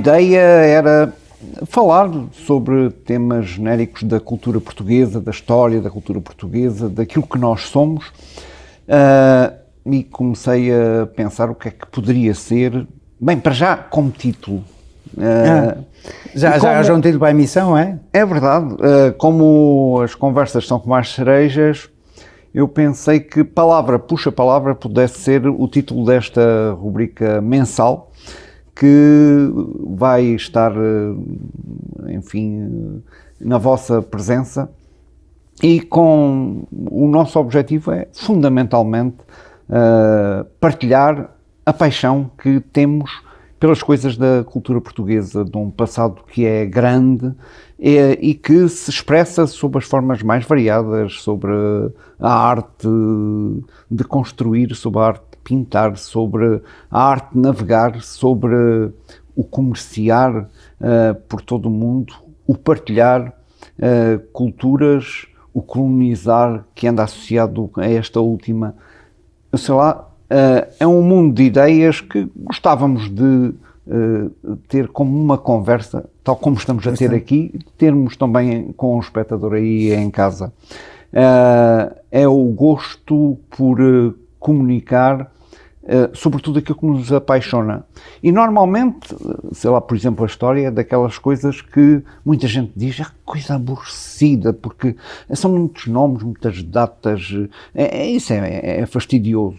ideia era falar sobre temas genéricos da cultura portuguesa, da história da cultura portuguesa, daquilo que nós somos, e comecei a pensar o que é que poderia ser, bem, para já como título. Já um título para a emissão, é? É verdade, como as conversas são como as cerejas, eu pensei que Palavra Puxa Palavra pudesse ser o título desta rubrica mensal, que vai estar, enfim, na vossa presença, e com o nosso objetivo é fundamentalmente partilhar a paixão que temos pelas coisas da cultura portuguesa, de um passado que é grande e que se expressa sob as formas mais variadas, sobre a arte de construir, sobre a arte pintar, sobre a arte de navegar, sobre o comerciar por todo o mundo, o partilhar culturas, o colonizar, que anda associado a esta última. Eu sei lá, é um mundo de ideias que gostávamos de ter como uma conversa, tal como estamos a ter aqui, termos também com o espectador aí em casa. É o gosto por comunicar, sobretudo aquilo que nos apaixona. E normalmente, sei lá, por exemplo, a história é daquelas coisas que muita gente diz, é coisa aborrecida, porque são muitos nomes, muitas datas, isso é fastidioso.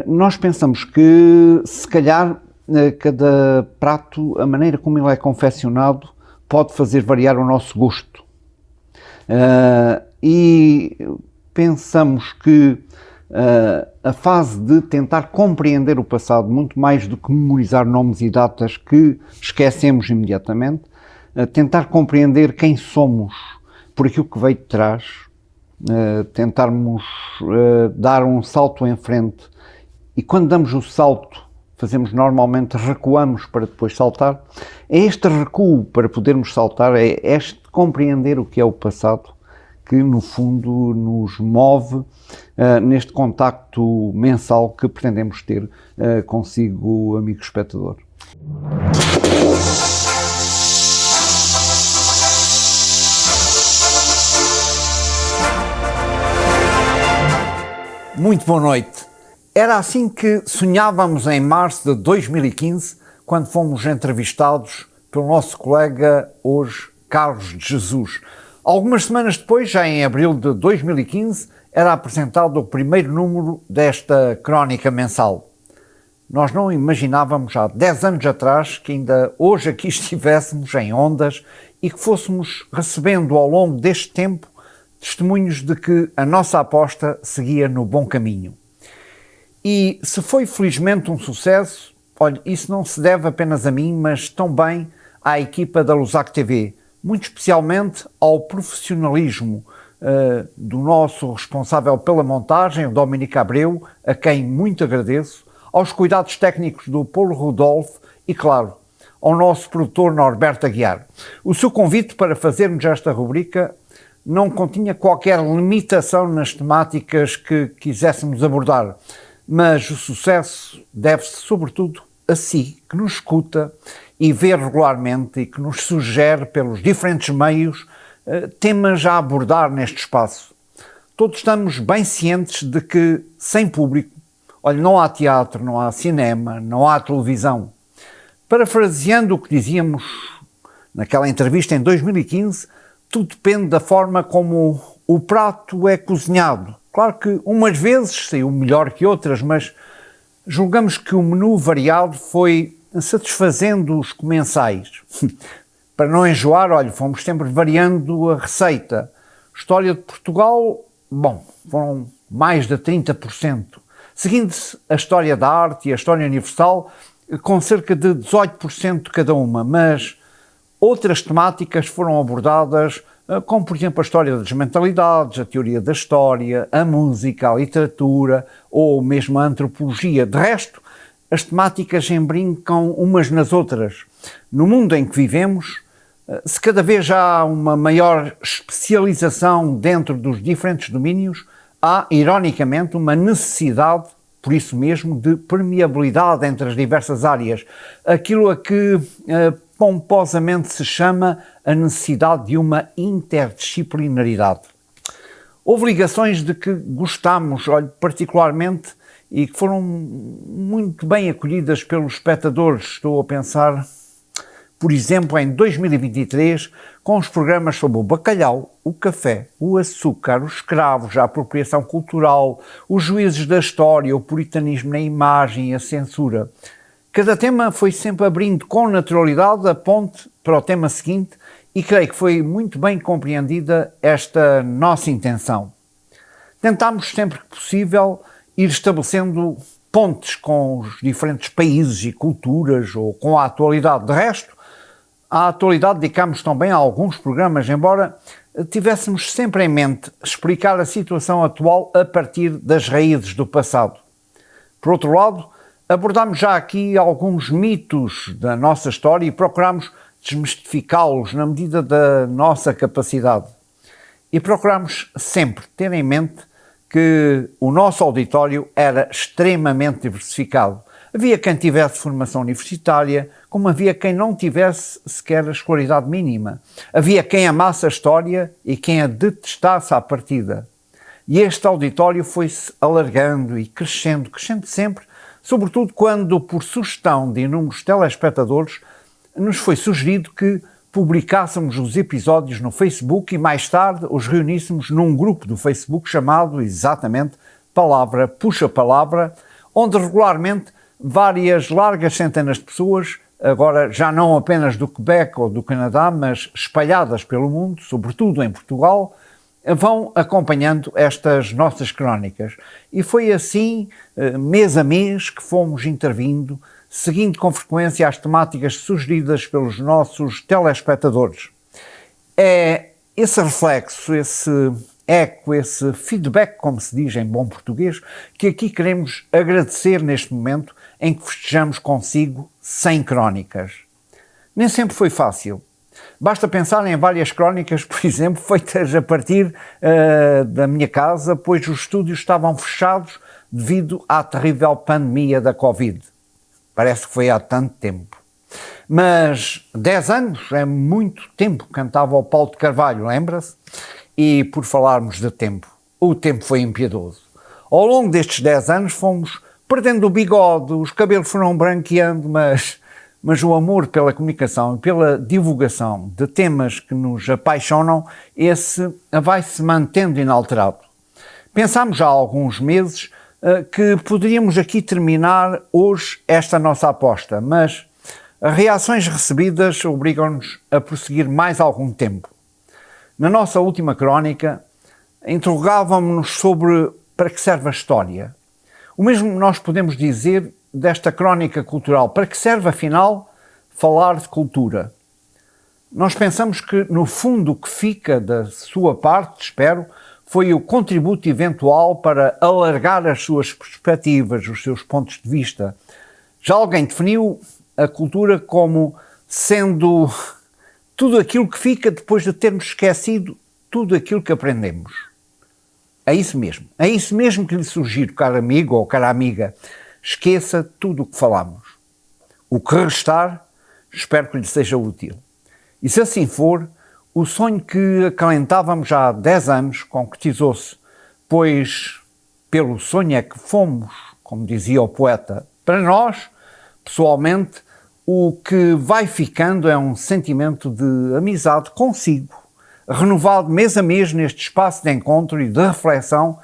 Nós pensamos que, se calhar, cada prato, a maneira como ele é confeccionado, pode fazer variar o nosso gosto. E pensamos que a fase de tentar compreender o passado, muito mais do que memorizar nomes e datas que esquecemos imediatamente, tentar compreender quem somos por aquilo que veio de trás, tentarmos dar um salto em frente, e quando damos o salto, normalmente recuamos para depois saltar. É este recuo para podermos saltar, é este compreender o que é o passado, que no fundo nos move neste contacto mensal que pretendemos ter consigo, amigo espectador. Muito boa noite. Era assim que sonhávamos em março de 2015, quando fomos entrevistados pelo nosso colega, hoje, Carlos de Jesus. Algumas semanas depois, já em abril de 2015, era apresentado o primeiro número desta crónica mensal. Nós não imaginávamos há 10 anos atrás que ainda hoje aqui estivéssemos em ondas e que fôssemos recebendo ao longo deste tempo testemunhos de que a nossa aposta seguia no bom caminho. E se foi felizmente um sucesso, olha, isso não se deve apenas a mim, mas também à equipa da Lusac TV, muito especialmente ao profissionalismo do nosso responsável pela montagem, o Dominique Abreu, a quem muito agradeço, aos cuidados técnicos do Paulo Rodolfo e, claro, ao nosso produtor Norberto Aguiar. O seu convite para fazermos esta rubrica não continha qualquer limitação nas temáticas que quiséssemos abordar, mas o sucesso deve-se sobretudo a si, que nos escuta e vê regularmente e que nos sugere pelos diferentes meios temas a abordar neste espaço. Todos estamos bem cientes de que, sem público, olha, não há teatro, não há cinema, não há televisão. Parafraseando o que dizíamos naquela entrevista em 2015, tudo depende da forma como o prato é cozinhado. Claro que umas vezes saiu melhor que outras, mas julgamos que o menu variado foi satisfazendo os comensais. Para não enjoar, olha, fomos sempre variando a receita. História de Portugal, bom, foram mais de 30%. Seguindo-se a história da arte e a história universal, com cerca de 18% cada uma, mas outras temáticas foram abordadas, como por exemplo a história das mentalidades, a teoria da história, a música, a literatura ou mesmo a antropologia. De resto, as temáticas embrincam umas nas outras. No mundo em que vivemos, se cada vez há uma maior especialização dentro dos diferentes domínios, há, ironicamente, uma necessidade por isso mesmo, de permeabilidade entre as diversas áreas, aquilo a que pomposamente se chama a necessidade de uma interdisciplinaridade. Houve ligações de que gostámos, particularmente, e que foram muito bem acolhidas pelos espectadores. Estou a pensar, por exemplo, em 2023, com os programas sobre o bacalhau, o café, o açúcar, os escravos, a apropriação cultural, os juízes da história, o puritanismo na imagem e a censura. Cada tema foi sempre abrindo com naturalidade a ponte para o tema seguinte e creio que foi muito bem compreendida esta nossa intenção. Tentámos sempre que possível ir estabelecendo pontes com os diferentes países e culturas ou com a atualidade. De resto, à atualidade dedicámos também a alguns programas, embora tivéssemos sempre em mente explicar a situação atual a partir das raízes do passado. Por outro lado, abordámos já aqui alguns mitos da nossa história e procurámos desmistificá-los na medida da nossa capacidade. E procurámos sempre ter em mente que o nosso auditório era extremamente diversificado. Havia quem tivesse formação universitária, como havia quem não tivesse sequer a escolaridade mínima. Havia quem amasse a história e quem a detestasse à partida. E este auditório foi-se alargando e crescendo sempre, sobretudo quando, por sugestão de inúmeros telespectadores, nos foi sugerido que publicássemos os episódios no Facebook e mais tarde os reuníssemos num grupo do Facebook chamado exatamente Palavra Puxa Palavra, onde regularmente várias largas centenas de pessoas, agora já não apenas do Quebec ou do Canadá, mas espalhadas pelo mundo, sobretudo em Portugal, vão acompanhando estas nossas crónicas. E foi assim, mês a mês, que fomos intervindo, seguindo com frequência as temáticas sugeridas pelos nossos telespectadores. É esse reflexo, esse eco, esse feedback, como se diz em bom português, que aqui queremos agradecer neste momento em que festejamos consigo 100 crónicas. Nem sempre foi fácil. Basta pensar em várias crónicas, por exemplo, feitas a partir da minha casa, pois os estúdios estavam fechados devido à terrível pandemia da Covid. Parece que foi há tanto tempo. Mas 10 anos é muito tempo, cantava o Paulo de Carvalho, lembra-se? E por falarmos de tempo, o tempo foi impiedoso. Ao longo destes 10 anos fomos perdendo o bigode, os cabelos foram branqueando, mas o amor pela comunicação e pela divulgação de temas que nos apaixonam, esse vai-se mantendo inalterado. Pensámos já há alguns meses que poderíamos aqui terminar hoje esta nossa aposta, mas as reações recebidas obrigam-nos a prosseguir mais algum tempo. Na nossa última crónica, interrogávamos-nos sobre para que serve a história. O mesmo nós podemos dizer desta crónica cultural. Para que serve, afinal, falar de cultura? Nós pensamos que, no fundo, o que fica da sua parte, espero, foi o contributo eventual para alargar as suas perspectivas, os seus pontos de vista. Já alguém definiu a cultura como sendo tudo aquilo que fica depois de termos esquecido tudo aquilo que aprendemos. É isso mesmo que lhe sugiro, caro amigo ou cara amiga. Esqueça tudo o que falamos. O que restar, espero que lhe seja útil. E se assim for, o sonho que acalentávamos já há 10 anos concretizou-se, pois pelo sonho é que fomos, como dizia o poeta. Para nós, pessoalmente, o que vai ficando é um sentimento de amizade consigo, renovado mês a mês neste espaço de encontro e de reflexão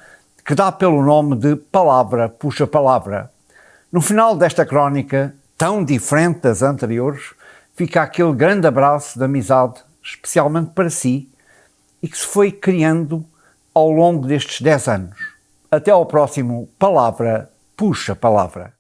que dá pelo nome de Palavra Puxa Palavra. No final desta crónica, tão diferente das anteriores, fica aquele grande abraço de amizade, especialmente para si, e que se foi criando ao longo destes 10 anos. Até ao próximo Palavra Puxa Palavra.